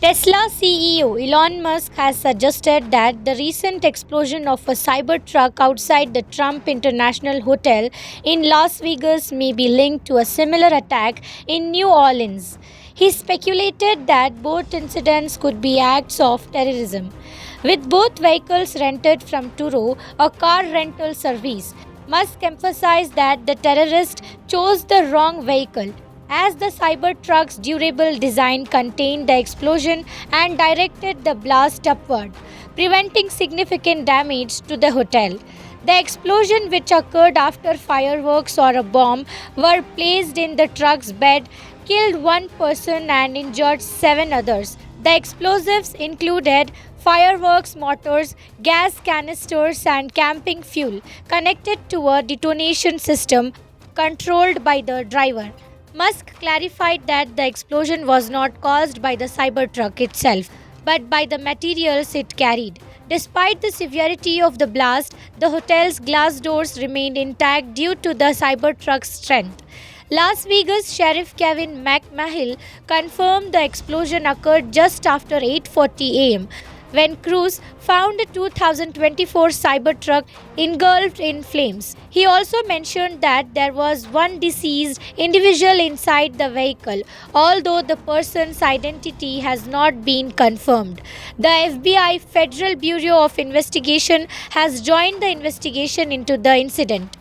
Tesla CEO Elon Musk has suggested that the recent explosion of a Cybertruck outside the Trump International Hotel in Las Vegas may be linked to a similar attack in New Orleans. He speculated that both incidents could be acts of terrorism. With both vehicles rented from Turo, a car rental service, Musk emphasized that the terrorist chose the wrong vehicle as the Cybertruck's durable design contained the explosion and directed the blast upward, preventing significant damage to the hotel. The explosion, which occurred after fireworks or a bomb were placed in the truck's bed, killed one person and injured seven others. The explosives included fireworks motors, gas canisters, and camping fuel connected to a detonation system controlled by the driver. Musk clarified that the explosion was not caused by the Cybertruck itself, but by the materials it carried. Despite the severity of the blast, the hotel's glass doors remained intact due to the Cybertruck's strength. Las Vegas Sheriff Kevin McMahill confirmed the explosion occurred just after 8:40 a.m. when crews found a 2024 Cybertruck engulfed in flames. He also mentioned that there was one deceased individual inside the vehicle, although the person's identity has not been confirmed. The FBI Federal Bureau of Investigation has joined the investigation into the incident.